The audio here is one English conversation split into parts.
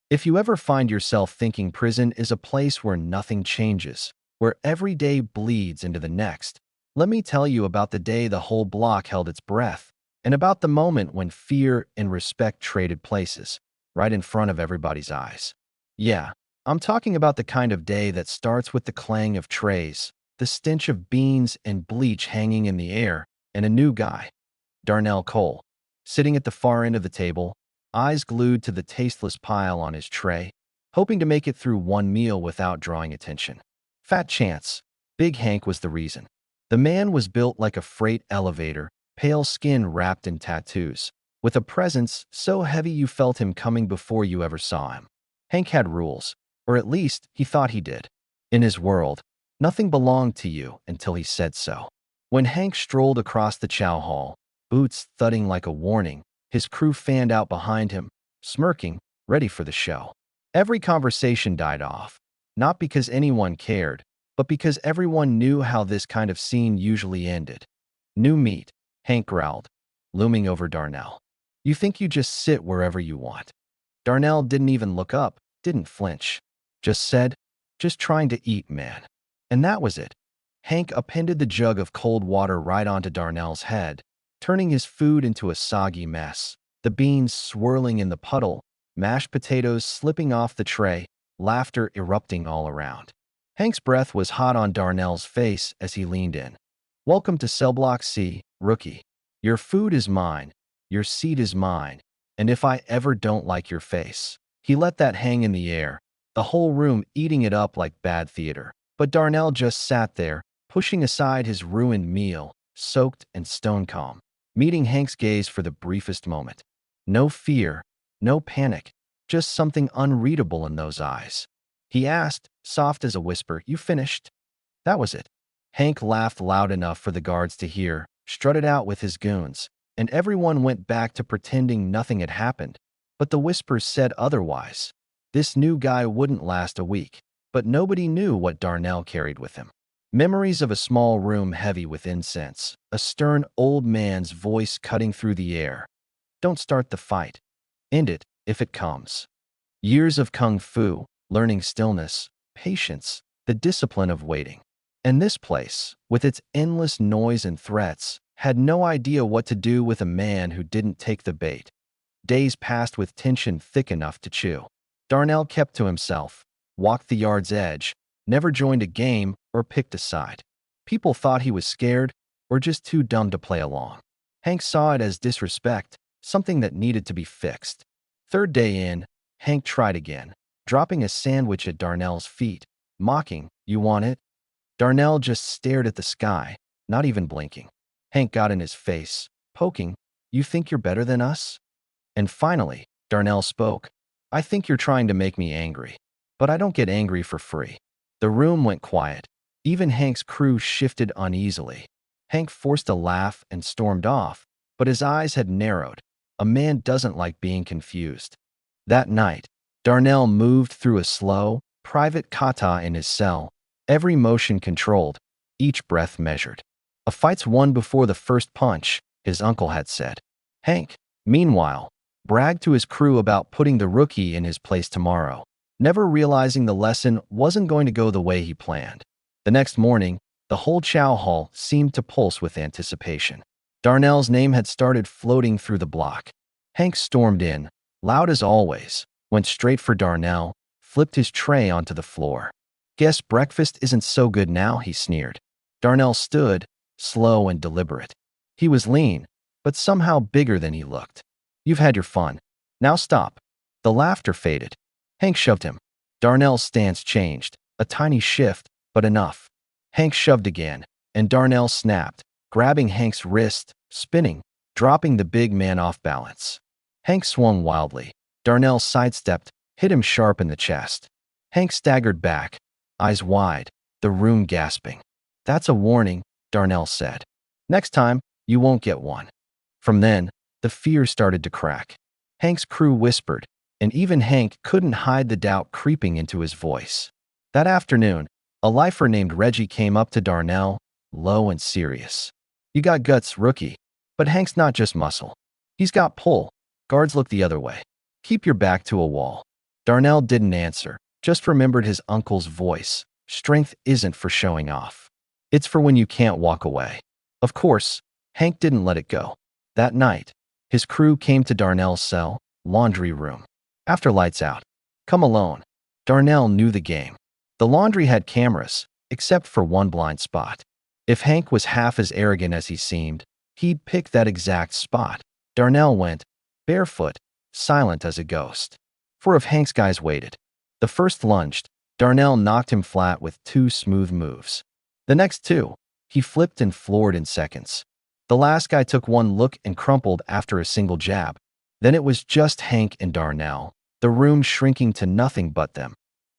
If you ever find yourself thinking prison is a place where nothing changes, where every day bleeds into the next, let me tell you about the day the whole block held its breath, and about the moment when fear and respect traded places, right in front of everybody's eyes. Yeah, I'm talking about the kind of day that starts with the clang of trays, the stench of beans and bleach hanging in the air, and a new guy, Darnell Cole, sitting at the far end of the table, eyes glued to the tasteless pile on his tray, hoping to make it through one meal without drawing attention. Fat chance. Big Hank was the reason. The man was built like a freight elevator, pale skin wrapped in tattoos, with a presence so heavy you felt him coming before you ever saw him. Hank had rules, or at least he thought he did. In his world, nothing belonged to you until he said so. When Hank strolled across the chow hall, boots thudding like a warning, his crew fanned out behind him, smirking, ready for the show. Every conversation died off, not because anyone cared, but because everyone knew how this kind of scene usually ended. New meat, Hank growled, looming over Darnell. You think you just sit wherever you want. Darnell didn't even look up, didn't flinch. Just said, just trying to eat, man. And that was it. Hank appended the jug of cold water right onto Darnell's head, turning his food into a soggy mess, the beans swirling in the puddle, mashed potatoes slipping off the tray, laughter erupting all around. Hank's breath was hot on Darnell's face as he leaned in. Welcome to Cell Block C, rookie. Your food is mine, your seat is mine, and if I ever don't like your face. He let that hang in the air, the whole room eating it up like bad theater. But Darnell just sat there, pushing aside his ruined meal, soaked and stone calm, meeting Hank's gaze for the briefest moment. No fear, no panic, just something unreadable in those eyes. He asked, soft as a whisper, "You finished?" That was it. Hank laughed loud enough for the guards to hear, strutted out with his goons, and everyone went back to pretending nothing had happened. But the whispers said otherwise. This new guy wouldn't last a week, but nobody knew what Darnell carried with him. Memories of a small room heavy with incense, a stern old man's voice cutting through the air. Don't start the fight. End it if it comes. Years of kung fu, learning stillness, patience, the discipline of waiting. And this place, with its endless noise and threats, had no idea what to do with a man who didn't take the bait. Days passed with tension thick enough to chew. Darnell kept to himself, walked the yard's edge, never joined a game or picked a side. People thought he was scared or just too dumb to play along. Hank saw it as disrespect, something that needed to be fixed. Third day in, Hank tried again, dropping a sandwich at Darnell's feet, mocking, "You want it?" Darnell just stared at the sky, not even blinking. Hank got in his face, poking, "You think you're better than us?" And finally, Darnell spoke, "I think you're trying to make me angry. But I don't get angry for free." The room went quiet. Even Hank's crew shifted uneasily. Hank forced a laugh and stormed off, but his eyes had narrowed. A man doesn't like being confused. That night, Darnell moved through a slow, private kata in his cell, every motion controlled, each breath measured. "A fight's won before the first punch," his uncle had said. Hank, meanwhile, bragged to his crew about putting the rookie in his place tomorrow, never realizing the lesson wasn't going to go the way he planned. The next morning, the whole chow hall seemed to pulse with anticipation. Darnell's name had started floating through the block. Hank stormed in, loud as always, went straight for Darnell, flipped his tray onto the floor. "Guess breakfast isn't so good now," he sneered. Darnell stood, slow and deliberate. He was lean, but somehow bigger than he looked. "You've had your fun. Now stop." The laughter faded. Hank shoved him. Darnell's stance changed, a tiny shift, but enough. Hank shoved again, and Darnell snapped, grabbing Hank's wrist, spinning, dropping the big man off balance. Hank swung wildly. Darnell sidestepped, hit him sharp in the chest. Hank staggered back, eyes wide, the room gasping. "That's a warning," Darnell said. "Next time, you won't get one." From then, the fear started to crack. Hank's crew whispered, and even Hank couldn't hide the doubt creeping into his voice. That afternoon, a lifer named Reggie came up to Darnell, low and serious. "You got guts, rookie. But Hank's not just muscle. He's got pull." Guards looked the other way. "Keep your back to a wall." Darnell didn't answer, just remembered his uncle's voice. Strength isn't for showing off. It's for when you can't walk away. Of course, Hank didn't let it go. That night, his crew came to Darnell's cell, laundry room. After lights out. Come alone. Darnell knew the game. The laundry had cameras, except for one blind spot. If Hank was half as arrogant as he seemed, he'd pick that exact spot. Darnell went, barefoot, silent as a ghost. For if Hank's guys waited. The first lunged, Darnell knocked him flat with 2 smooth moves. The next 2, he flipped and floored in seconds. The last guy took one look and crumpled after a single jab. Then it was just Hank and Darnell, the room shrinking to nothing but them.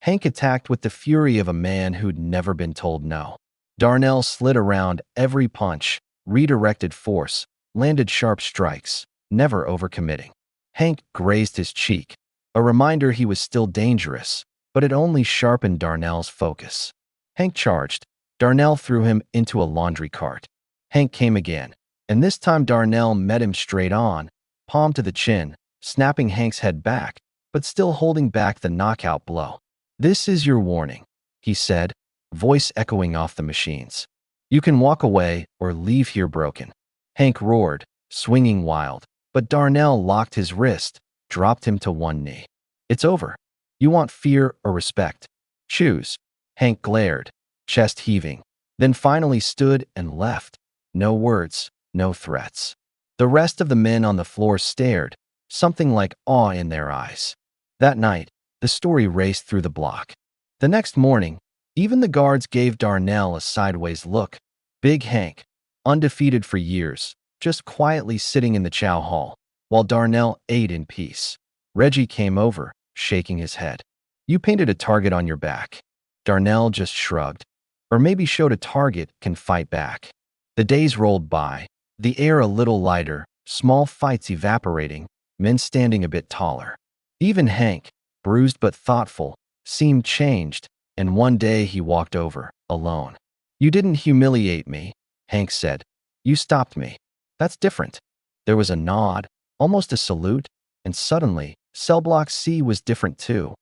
Hank attacked with the fury of a man who'd never been told no. Darnell slid around every punch, redirected force, landed sharp strikes, never overcommitting. Hank grazed his cheek, a reminder he was still dangerous, but it only sharpened Darnell's focus. Hank charged. Darnell threw him into a laundry cart. Hank came again, and this time Darnell met him straight on, palm to the chin, snapping Hank's head back, but still holding back the knockout blow. "This is your warning," he said, voice echoing off the machines. "You can walk away or leave here broken." Hank roared, swinging wild, but Darnell locked his wrist, dropped him to one knee. "It's over. You want fear or respect? Choose." Hank glared, chest heaving, then finally stood and left. No words, no threats. The rest of the men on the floor stared, something like awe in their eyes. That night, the story raced through the block. The next morning, even the guards gave Darnell a sideways look. Big Hank, undefeated for years, just quietly sitting in the chow hall, while Darnell ate in peace. Reggie came over, shaking his head. "You painted a target on your back." Darnell just shrugged. Or maybe showed a target can fight back. The days rolled by, the air a little lighter, small fights evaporating, men standing a bit taller. Even Hank, bruised but thoughtful, seemed changed, and one day he walked over, alone. "You didn't humiliate me," Hank said. "You stopped me. That's different." There was a nod, almost a salute, and suddenly, Cell Block C was different too.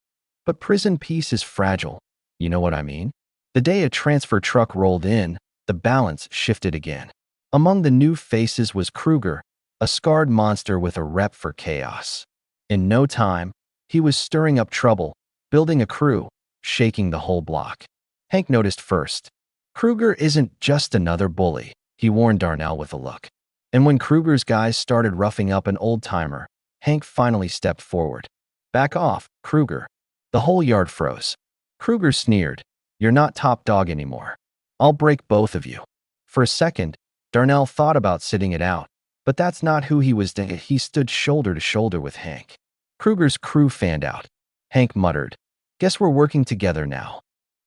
But prison peace is fragile. You know what I mean? The day a transfer truck rolled in, the balance shifted again. Among the new faces was Kruger, a scarred monster with a rep for chaos. In no time, he was stirring up trouble, building a crew, shaking the whole block. Hank noticed first. Kruger isn't just another bully, he warned Darnell with a look. And when Kruger's guys started roughing up an old-timer, Hank finally stepped forward. "Back off, Kruger." The whole yard froze. Kruger sneered. "You're not top dog anymore. I'll break both of you." For a second, Darnell thought about sitting it out, but that's not who he was. He stood shoulder to shoulder with Hank. Kruger's crew fanned out. Hank muttered, "Guess we're working together now."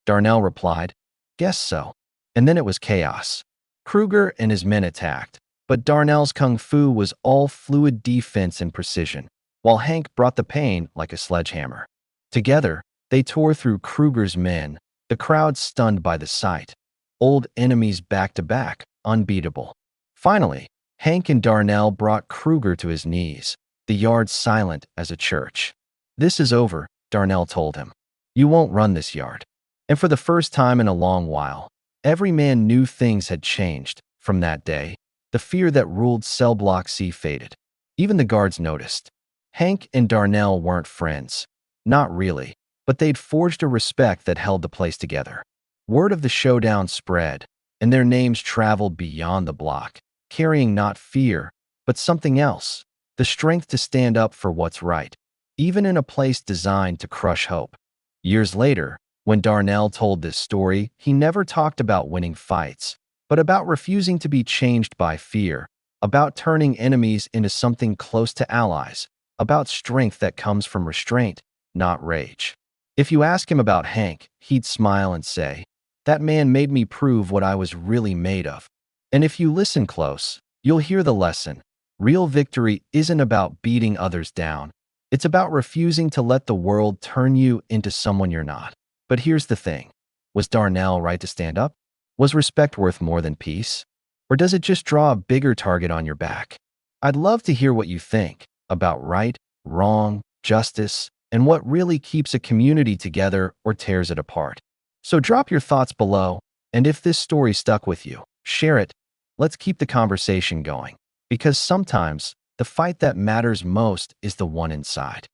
Darnell replied, "Guess so." And then it was chaos. Kruger and his men attacked, but Darnell's kung fu was all fluid defense and precision, while Hank brought the pain like a sledgehammer. Together, they tore through Kruger's men, the crowd stunned by the sight. Old enemies back to back, unbeatable. Finally, Hank and Darnell brought Kruger to his knees, the yard silent as a church. "This is over," Darnell told him. "You won't run this yard." And for the first time in a long while, every man knew things had changed. From that day, the fear that ruled Cell Block C faded. Even the guards noticed. Hank and Darnell weren't friends. Not really, but they'd forged a respect that held the place together. Word of the showdown spread, and their names traveled beyond the block, carrying not fear, but something else, the strength to stand up for what's right, even in a place designed to crush hope. Years later, when Darnell told this story, he never talked about winning fights, but about refusing to be changed by fear, about turning enemies into something close to allies, about strength that comes from restraint, not rage. If you ask him about Hank, he'd smile and say, "That man made me prove what I was really made of." And if you listen close, you'll hear the lesson. Real victory isn't about beating others down. It's about refusing to let the world turn you into someone you're not. But here's the thing. Was Darnell right to stand up? Was respect worth more than peace? Or does it just draw a bigger target on your back? I'd love to hear what you think about right, wrong, justice, and what really keeps a community together or tears it apart. So drop your thoughts below, and if this story stuck with you, share it. Let's keep the conversation going, because sometimes the fight that matters most is the one inside.